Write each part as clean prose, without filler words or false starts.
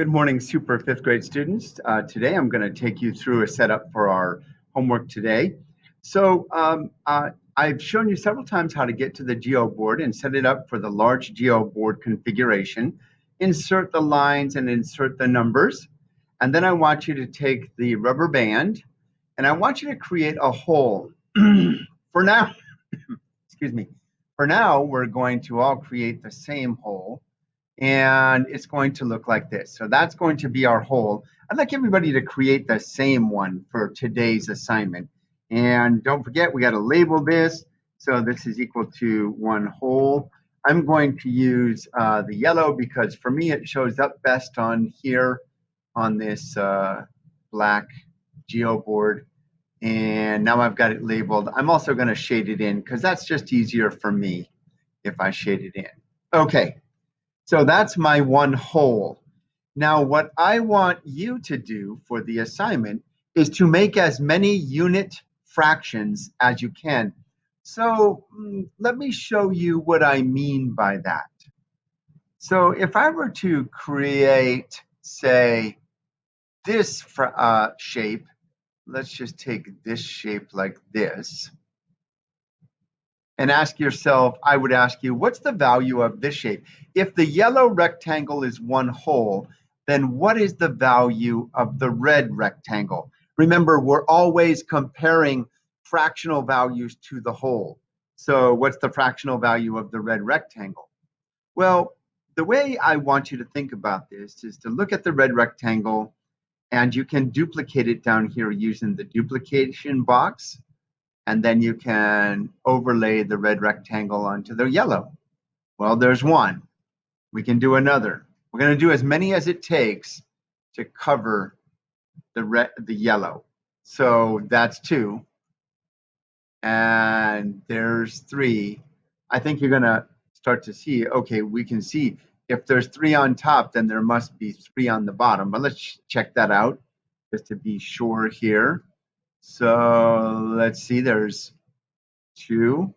Good morning, super fifth grade students. Today I'm going to take you through a setup for our homework today. I've shown you several times how to get to the geo board and set it up for the large geo board configuration. Insert the lines and insert the numbers. And then I want you to take the rubber band and I want you to create a hole. For now, excuse me, for now we're going to all create the same hole. And it's going to look like this. So that's going to be our hole. I'd like everybody to create the same one for today's assignment. And don't forget, we got to label this. So this is equal to one hole. I'm going to use the yellow because for me, it shows up best on here on this black geo board. And now I've got it labeled. I'm also going to shade it in because that's just easier for me if I shade it in. Okay. So that's my one hole. Now, what I want you to do for the assignment is to make as many unit fractions as you can. So let me show you what I mean by that. So if I were to create, say, this shape, let's just take this shape like this. And ask yourself, I would ask you, what's the value of this shape? If the yellow rectangle is one hole, then what is the value of the red rectangle? Remember, we're always comparing fractional values to the whole. So what's the fractional value of the red rectangle? Well, the way I want you to think about this is to look at the red rectangle, and you can duplicate it down here using the duplication box. And then you can overlay the red rectangle onto the yellow. Well, there's one. We can do another. We're going to do as many as it takes to cover the yellow. So that's two. And there's three. I think you're going to start to see, okay, we can see if there's three on top, then there must be three on the bottom. But let's check that out just to be sure here. So let's see, there's two,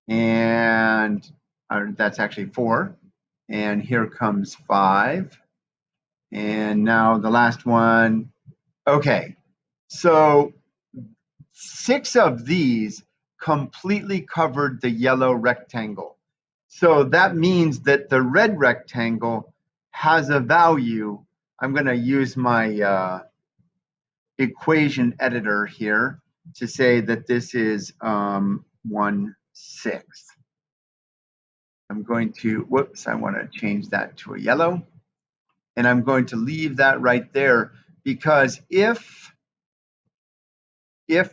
and that's actually four. And here comes five. And now the last one. Okay, so six of these completely covered the yellow rectangle. So that means that the red rectangle has a value. I'm going to use my equation editor here to say that this is 1/6. I'm going to, whoops, I want to change that to a yellow. And I'm going to leave that right there because if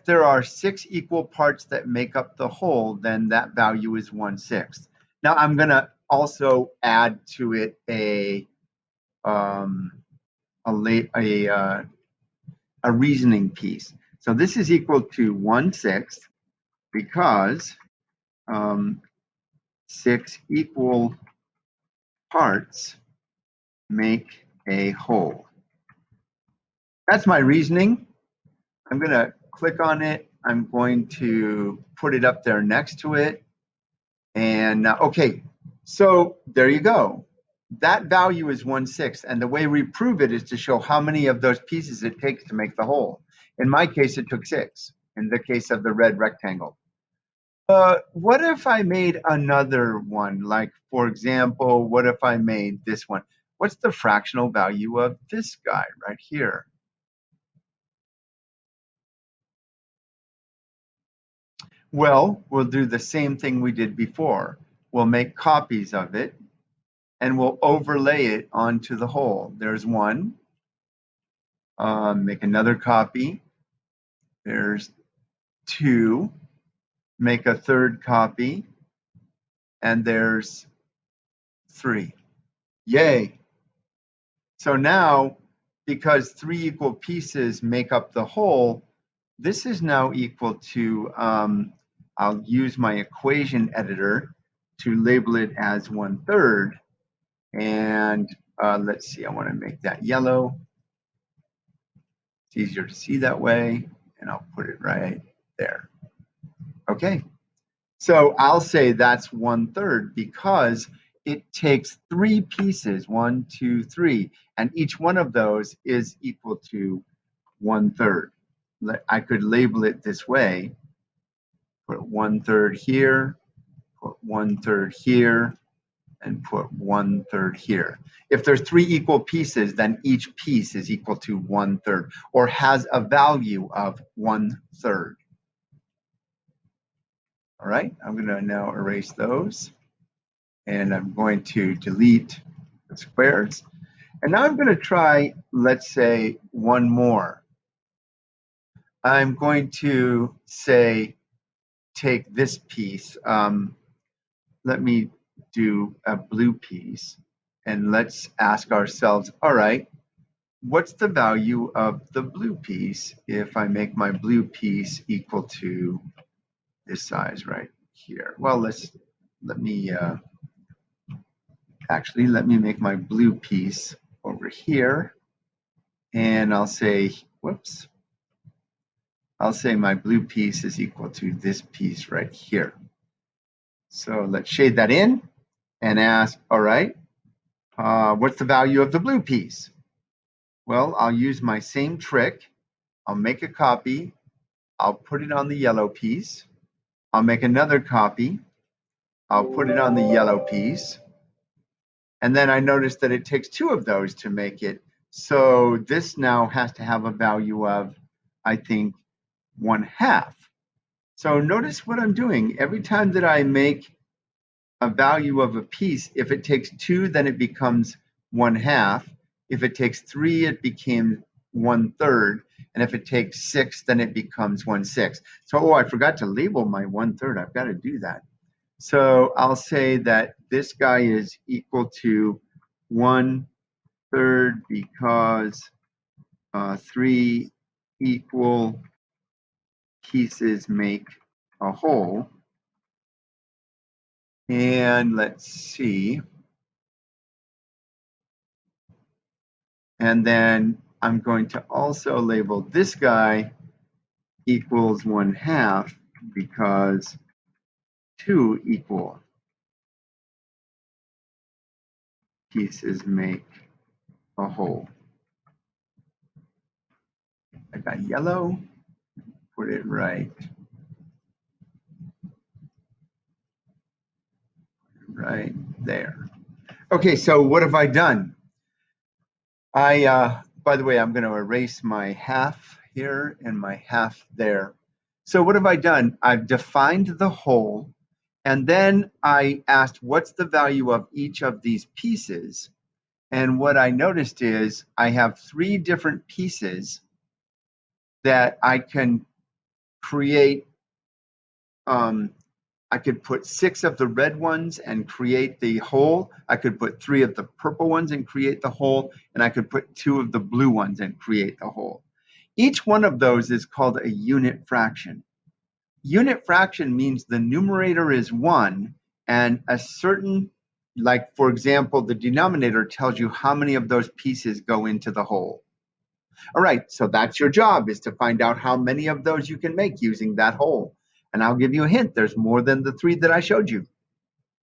there are 6 equal parts that make up the whole, then that value is 1/6. Now I'm going to also add to it a reasoning piece. So this is equal to 1/6 because 6 equal parts make a whole. That's my reasoning. I'm going to click on it. I'm going to put it up there next to it. And okay, so there you go. That value is 1/6. And the way we prove it is to show how many of those pieces it takes to make the whole. In my case, it took 6. In the case of the red rectangle. What if I made another one? Like, for example, what if I made this one? What's the fractional value of this guy right here? Well, we'll do the same thing we did before. We'll make copies of it, and we'll overlay it onto the whole. There's one. Make another copy. There's two. Make a third copy. And there's 3. Yay. So now, because 3 equal pieces make up the whole, this is now equal to, I'll use my equation editor to label it as 1/3. And let's see, I want to make that yellow. It's easier to see that way, and I'll put it right there. Okay, so I'll say that's 1/3 because it takes 3 pieces, 1, 2, 3, and each one of those is equal to 1/3. I could label it this way, put 1/3 here, put 1/3 here, and put 1/3 here. If there's 3 equal pieces, then each piece is equal to 1/3 or has a value of 1/3. All right, I'm going to now erase those, and I'm going to delete the squares. And now I'm going to try, let's say, one more. I'm going to say, take this piece. Let me do a blue piece, and let's ask ourselves, all right, what's the value of the blue piece if I make my blue piece equal to this size right here? Well, let me make my blue piece over here, and I'll say, whoops, I'll say my blue piece is equal to this piece right here. So let's shade that in and ask, all right, what's the value of the blue piece? Well, I'll use my same trick. I'll make a copy. I'll put it on the yellow piece. I'll make another copy. I'll put it on the yellow piece. And then I noticed that it takes 2 of those to make it. So this now has to have a value of, I think, 1/2. So notice what I'm doing. Every time that I make a value of a piece, if it takes 2, then it becomes 1/2. If it takes 3, it became 1/3. And if it takes 6, then it becomes 1/6. So, I forgot to label my 1/3. I've got to do that. So I'll say that this guy is equal to 1/3 because 3 equal pieces make a whole. And let's see. And then I'm going to also label this guy equals 1/2 because 2 equal pieces make a whole. I got yellow, put it right there. Okay, so what have I done? By the way, I'm going to erase my half here and my half there. So what have I done? I've defined the whole, and then I asked what's the value of each of these pieces. And what I noticed is I have 3 different pieces that I can create. I could put 6 of the red ones and create the whole. I could put 3 of the purple ones and create the whole. And I could put 2 of the blue ones and create the whole. Each one of those is called a unit fraction. Unit fraction means the numerator is 1 and a certain, like for example, the denominator tells you how many of those pieces go into the whole. All right, so that's your job, is to find out how many of those you can make using that whole. And I'll give you a hint, there's more than the 3 that I showed you.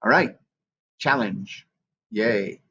All right, challenge. Yay.